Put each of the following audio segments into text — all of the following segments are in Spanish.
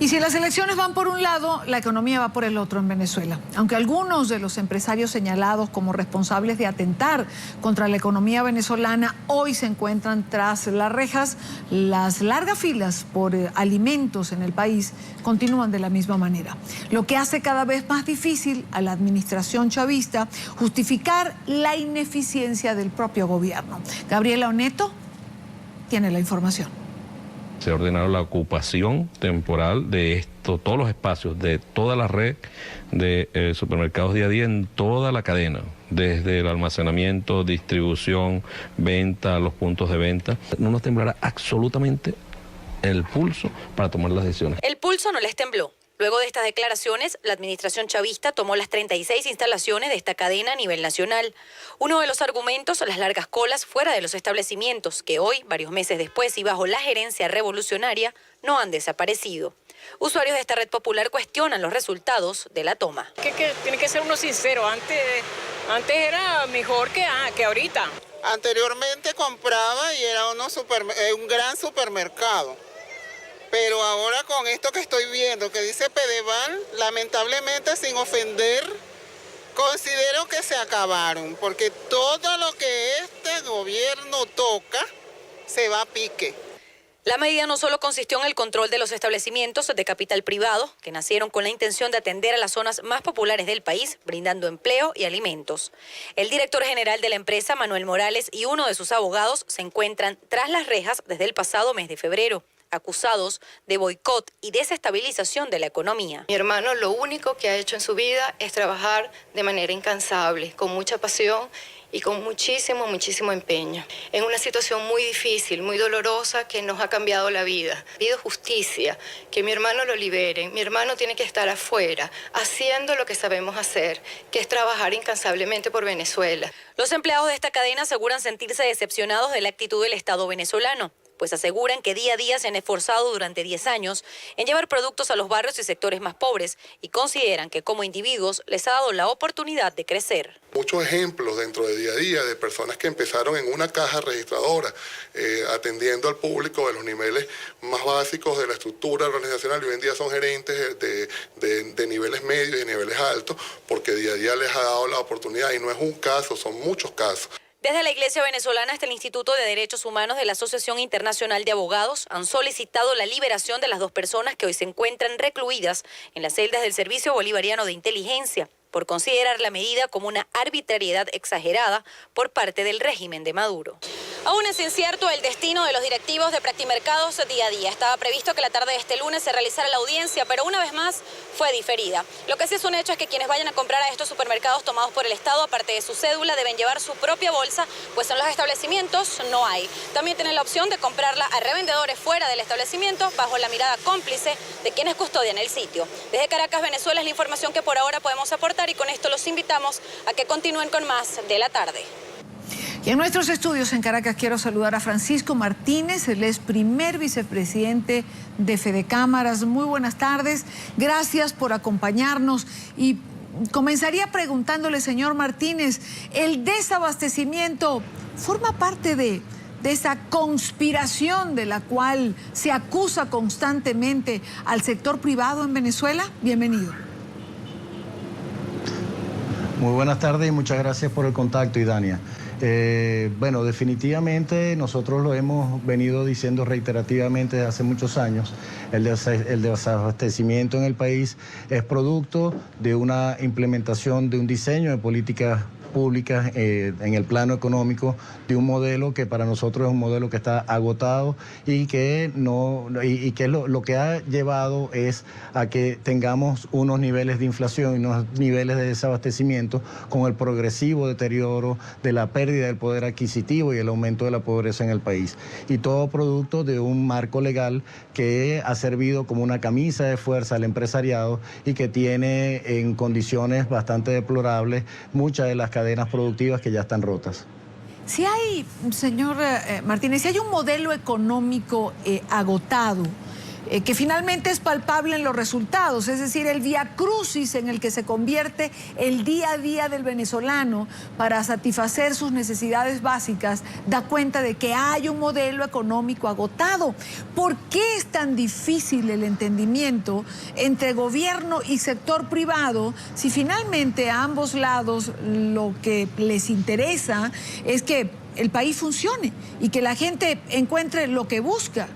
Y si las elecciones van por un lado, la economía va por el otro en Venezuela. Aunque algunos de los empresarios señalados como responsables de atentar contra la economía venezolana hoy se encuentran tras las rejas, las largas filas por alimentos en el país continúan de la misma manera. Lo que hace cada vez más difícil a la administración chavista justificar la ineficiencia del propio gobierno. Gabriela Oneto tiene la información. Se ha ordenado la ocupación temporal de todos los espacios, de toda la red de supermercados día a día en toda la cadena, desde el almacenamiento, distribución, venta, los puntos de venta. No nos temblará absolutamente el pulso para tomar las decisiones. El pulso no les tembló. Luego de estas declaraciones, la administración chavista tomó las 36 instalaciones de esta cadena a nivel nacional. Uno de los argumentos, las largas colas fuera de los establecimientos, que hoy, varios meses después y bajo la gerencia revolucionaria, no han desaparecido. Usuarios de esta red popular cuestionan los resultados de la toma. Que tiene que ser uno sincero, antes era mejor que ahorita. Anteriormente compraba y era un gran supermercado. Pero ahora con esto que estoy viendo, que dice Pedeval, lamentablemente, sin ofender, considero que se acabaron, porque todo lo que este gobierno toca se va a pique. La medida no solo consistió en el control de los establecimientos de capital privado, que nacieron con la intención de atender a las zonas más populares del país, brindando empleo y alimentos. El director general de la empresa, Manuel Morales, y uno de sus abogados se encuentran tras las rejas desde el pasado mes de febrero, acusados de boicot y desestabilización de la economía. Mi hermano lo único que ha hecho en su vida es trabajar de manera incansable, con mucha pasión y con muchísimo empeño. En una situación muy difícil, muy dolorosa, que nos ha cambiado la vida. Pido justicia, que mi hermano lo liberen. Mi hermano tiene que estar afuera, haciendo lo que sabemos hacer, que es trabajar incansablemente por Venezuela. Los empleados de esta cadena aseguran sentirse decepcionados de la actitud del Estado venezolano, pues aseguran que día a día se han esforzado durante 10 años en llevar productos a los barrios y sectores más pobres y consideran que como individuos les ha dado la oportunidad de crecer. Muchos ejemplos dentro de día a día de personas que empezaron en una caja registradora, atendiendo al público de los niveles más básicos de la estructura organizacional y hoy en día son gerentes de niveles medios y niveles altos, porque día a día les ha dado la oportunidad y no es un caso, son muchos casos. Desde la Iglesia venezolana hasta el Instituto de Derechos Humanos de la Asociación Internacional de Abogados han solicitado la liberación de las 2 personas que hoy se encuentran recluidas en las celdas del Servicio Bolivariano de Inteligencia por considerar la medida como una arbitrariedad exagerada por parte del régimen de Maduro. Aún es incierto el destino de los directivos de Practimercados día a día. Estaba previsto que la tarde de este lunes se realizara la audiencia, pero una vez más fue diferida. Lo que sí es un hecho es que quienes vayan a comprar a estos supermercados tomados por el Estado, aparte de su cédula, deben llevar su propia bolsa, pues en los establecimientos no hay. También tienen la opción de comprarla a revendedores fuera del establecimiento bajo la mirada cómplice de quienes custodian el sitio. Desde Caracas, Venezuela, es la información que por ahora podemos aportar y con esto los invitamos a que continúen con más de la tarde. Y en nuestros estudios en Caracas quiero saludar a Francisco Martínez, él es primer vicepresidente de Fedecámaras. Muy buenas tardes, gracias por acompañarnos y comenzaría preguntándole, señor Martínez, ¿el desabastecimiento forma parte de esa conspiración de la cual se acusa constantemente al sector privado en Venezuela? Bienvenido. Muy buenas tardes y muchas gracias por el contacto, Idania. Bueno, definitivamente nosotros lo hemos venido diciendo reiterativamente desde hace muchos años. El desabastecimiento en el país es producto de una implementación de un diseño de políticas públicas en el plano económico de un modelo que para nosotros es un modelo que está agotado y que lo que ha llevado es a que tengamos unos niveles de inflación y unos niveles de desabastecimiento con el progresivo deterioro de la pérdida del poder adquisitivo y el aumento de la pobreza en el país. Y todo producto de un marco legal que ha servido como una camisa de fuerza al empresariado y que tiene en condiciones bastante deplorables muchas de las cadenas productivas que ya están rotas. Si hay, señor Martínez, si hay un modelo económico agotado, que finalmente es palpable en los resultados, es decir, el viacrucis en el que se convierte el día a día del venezolano para satisfacer sus necesidades básicas, da cuenta de que hay un modelo económico agotado. ¿Por qué es tan difícil el entendimiento entre gobierno y sector privado si finalmente a ambos lados lo que les interesa es que el país funcione y que la gente encuentre lo que busca?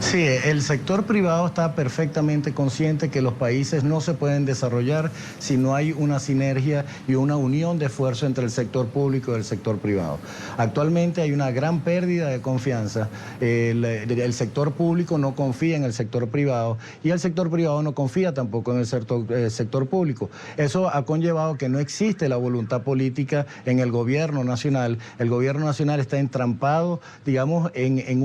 Sí, el sector privado está perfectamente consciente que los países no se pueden desarrollar si no hay una sinergia y una unión de esfuerzo entre el sector público y el sector privado. Actualmente hay una gran pérdida de confianza. El sector público no confía en el sector privado y el sector privado no confía tampoco en el sector público. Eso ha conllevado que no existe la voluntad política en el gobierno nacional. El gobierno nacional está entrampado, digamos, en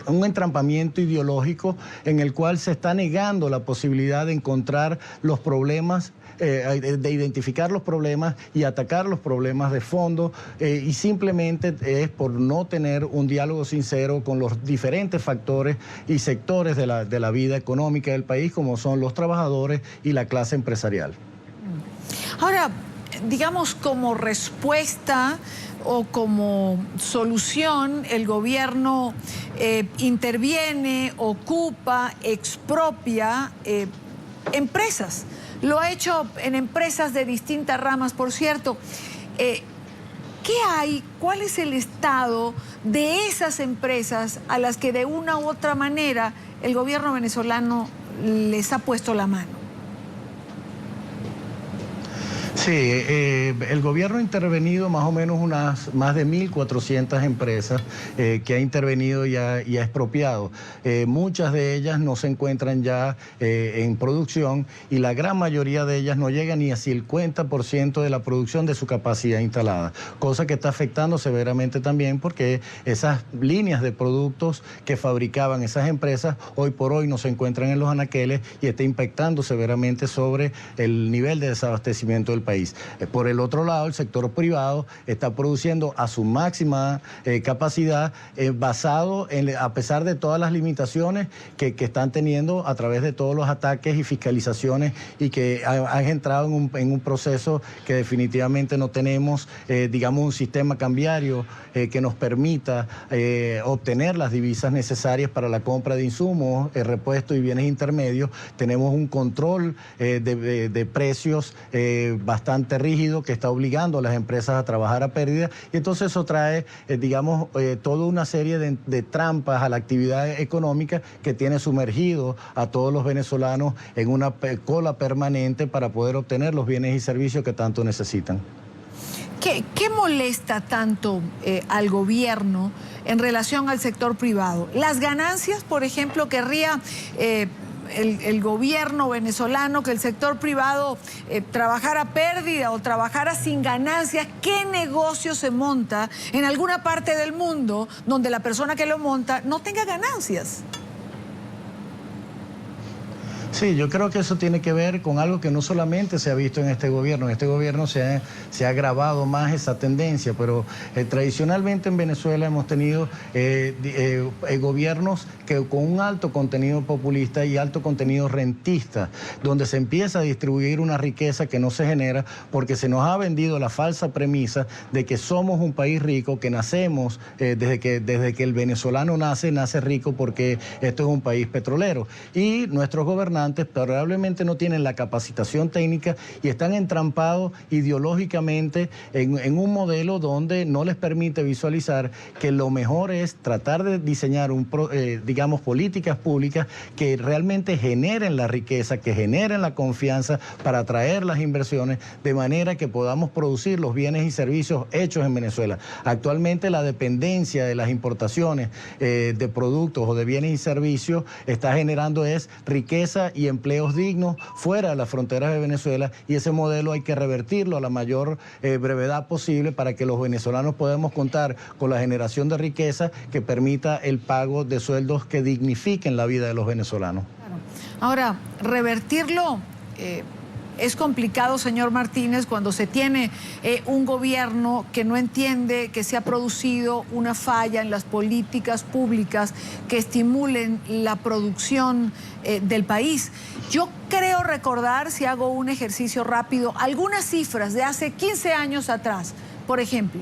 un entrampamiento ideológico en el cual se está negando la posibilidad de encontrar los problemas, de identificar los problemas y atacar los problemas de fondo, y simplemente es por no tener un diálogo sincero con los diferentes factores y sectores de la vida económica del país, como son los trabajadores y la clase empresarial. Ahora, digamos, como respuesta o como solución, el gobierno interviene, ocupa, expropia empresas. Lo ha hecho en empresas de distintas ramas, por cierto. ¿Qué hay? ¿Cuál es el estado de esas empresas a las que de una u otra manera el gobierno venezolano les ha puesto la mano? Sí, el gobierno ha intervenido más o menos más de 1.400 empresas que ha intervenido y ha expropiado. Muchas de ellas no se encuentran ya en producción y la gran mayoría de ellas no llega ni a 50% de la producción de su capacidad instalada, cosa que está afectando severamente también porque esas líneas de productos que fabricaban esas empresas hoy por hoy no se encuentran en los anaqueles y está impactando severamente sobre el nivel de desabastecimiento del país. Por el otro lado, el sector privado está produciendo a su máxima capacidad, basado a pesar de todas las limitaciones que están teniendo a través de todos los ataques y fiscalizaciones, y que han entrado en un proceso que definitivamente no tenemos, digamos, un sistema cambiario que nos permita obtener las divisas necesarias para la compra de insumos, repuestos y bienes intermedios. Tenemos un control de precios bastante rígido que está obligando a las empresas a trabajar a pérdida, y entonces eso trae, digamos, toda una serie de trampas a la actividad económica que tiene sumergido a todos los venezolanos en una cola permanente para poder obtener los bienes y servicios que tanto necesitan. ¿Qué molesta tanto al gobierno en relación al sector privado? Las ganancias, por ejemplo, querría el gobierno venezolano que el sector privado trabajara a pérdida o trabajara sin ganancias. ¿Qué negocio se monta en alguna parte del mundo donde la persona que lo monta no tenga ganancias? Sí, yo creo que eso tiene que ver con algo que no solamente se ha visto en este gobierno. En este gobierno se ha agravado más esa tendencia, pero tradicionalmente en Venezuela hemos tenido gobiernos que con un alto contenido populista y alto contenido rentista, donde se empieza a distribuir una riqueza que no se genera porque se nos ha vendido la falsa premisa de que somos un país rico, que nacemos, desde que el venezolano nace rico porque esto es un país petrolero. Y nuestros gobernantes probablemente no tienen la capacitación técnica y están entrampados ideológicamente en un modelo donde no les permite visualizar que lo mejor es tratar de diseñar digamos, políticas públicas que realmente generen la riqueza, que generen la confianza para atraer las inversiones, de manera que podamos producir los bienes y servicios hechos en Venezuela. Actualmente la dependencia de las importaciones de productos o de bienes y servicios está generando riqueza y empleos dignos fuera de las fronteras de Venezuela, y ese modelo hay que revertirlo a la mayor brevedad posible para que los venezolanos podamos contar con la generación de riqueza que permita el pago de sueldos que dignifiquen la vida de los venezolanos. Claro. Ahora, revertirlo Es complicado, señor Martínez, cuando se tiene un gobierno que no entiende que se ha producido una falla en las políticas públicas que estimulen la producción del país. Yo creo recordar, si hago un ejercicio rápido, algunas cifras de hace 15 años atrás, por ejemplo,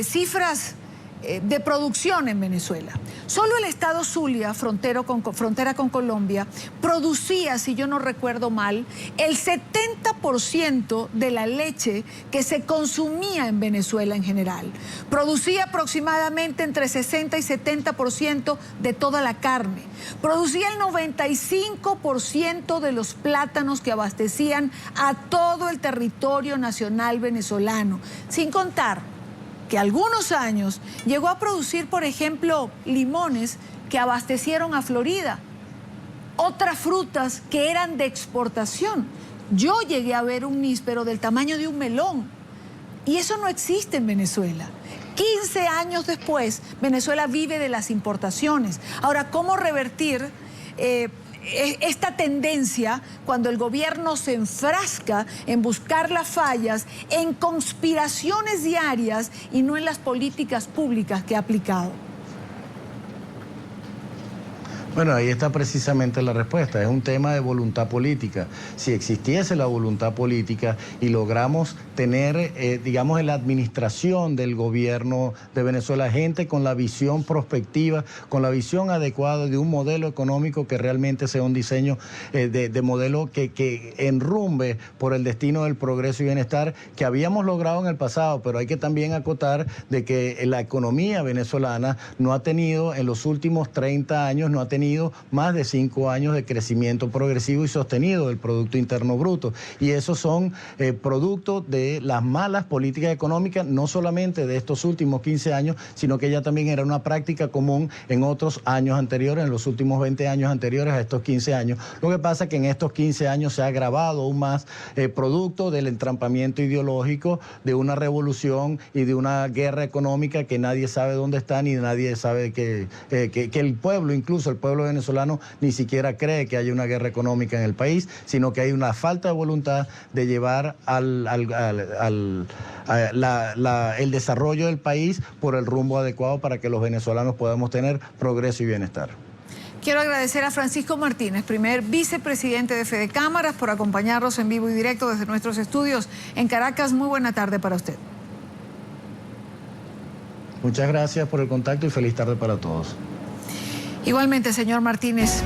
cifras de producción en Venezuela. Solo el estado Zulia, frontera con Colombia, producía, si yo no recuerdo mal, el 70% de la leche que se consumía en Venezuela en general. Producía aproximadamente entre 60 y 70% de toda la carne. Producía el 95% de los plátanos que abastecían a todo el territorio nacional venezolano, sin contar que algunos años llegó a producir, por ejemplo, limones que abastecieron a Florida, otras frutas que eran de exportación. Yo llegué a ver un níspero del tamaño de un melón y eso no existe en Venezuela. 15 años después, Venezuela vive de las importaciones. Ahora, ¿cómo revertir esta tendencia cuando el gobierno se enfrasca en buscar las fallas, en conspiraciones diarias y no en las políticas públicas que ha aplicado? Bueno, ahí está precisamente la respuesta. Es un tema de voluntad política. Si existiese la voluntad política y logramos tener, digamos, en la administración del gobierno de Venezuela, gente con la visión prospectiva, con la visión adecuada de un modelo económico que realmente sea un diseño de modelo que enrumbe por el destino del progreso y bienestar que habíamos logrado en el pasado, pero hay que también acotar de que la economía venezolana no ha tenido, en los últimos 30 años, no ha tenido más de 5 años de crecimiento progresivo y sostenido del Producto Interno Bruto. Y esos son productos de las malas políticas económicas, no solamente de estos últimos 15 años, sino que ya también era una práctica común en otros años anteriores, en los últimos 20 años anteriores a estos 15 años. Lo que pasa es que en estos 15 años se ha agravado aún más producto del entrampamiento ideológico, de una revolución y de una guerra económica que nadie sabe dónde está, ni nadie sabe que el pueblo, incluso el pueblo venezolano, ni siquiera cree que haya una guerra económica en el país, sino que hay una falta de voluntad de llevar el desarrollo del país por el rumbo adecuado para que los venezolanos podamos tener progreso y bienestar. Quiero agradecer a Francisco Martínez, primer vicepresidente de Fede Cámaras, por acompañarnos en vivo y directo desde nuestros estudios en Caracas. Muy buena tarde para usted. Muchas gracias por el contacto y feliz tarde para todos. Igualmente, señor Martínez.